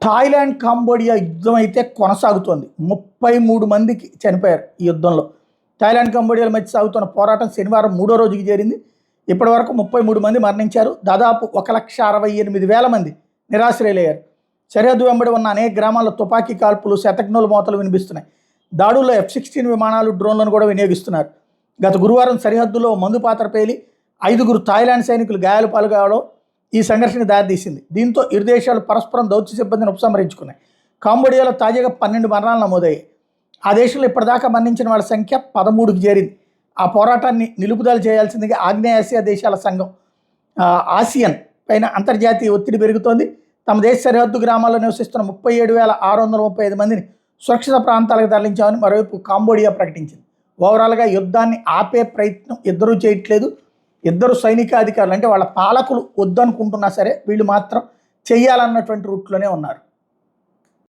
Thailand Cambodia యుద్ధం అయితే కొనసాగుతోంది. 33 మందికి చనిపోయారు ఈ యుద్ధంలో. థాయిలాండ్ కాంబోడియాల మధ్య సాగుతున్న పోరాటం శనివారం 3వ రోజుకి చేరింది. ఇప్పటి వరకు 33 మంది మరణించారు. దాదాపు 1,68,000 మంది నిరాశ్రయులయ్యారు. సరిహద్దు వెంబడి ఉన్న అనేక గ్రామాల్లో తుపాకీ కాల్పులు, శతఘ్నుల మోతలు వినిపిస్తున్నాయి. దాడుల్లో F-16 విమానాలు, డ్రోన్లను కూడా వినియోగిస్తున్నారు. గత గురువారం సరిహద్దులో మందు పాత్ర పేలి 5గురు థాయిలాండ్ సైనికులు గాయాలు పాల్గొవడం ఈ సంఘర్షణకు దారితీసింది. దీంతో ఇరు దేశాలు పరస్పరం దౌత్య సిబ్బందిని ఉపసంహరించుకున్నాయి. కాంబోడియాలో తాజాగా 12 మరణాలు నమోదయ్యాయి. ఆ దేశంలో ఇప్పటిదాకా మరణించిన వాళ్ళ సంఖ్య 13కి చేరింది. ఆ పోరాటాన్ని నిలుపుదల చేయాల్సిందిగా ఆగ్నేయాసియా దేశాల సంఘం ఆసియన్ పైన అంతర్జాతీయ ఒత్తిడి పెరుగుతోంది. తమ దేశ సరిహద్దు గ్రామాల్లో నివసిస్తున్న 37,635 మందిని సురక్షిత ప్రాంతాలకు తరలించామని మరోవైపు కాంబోడియా ప్రకటించింది. ఓవరాల్గా యుద్ధాన్ని ఆపే ప్రయత్నం ఇద్దరూ చేయట్లేదు. ఇద్దరు సైనికాధికారులు అంటే వాళ్ళ పాలకులు వద్దనుకుంటున్నా సరే వీళ్ళు మాత్రం చెయ్యాలన్నటువంటి రూట్లోనే ఉన్నారు.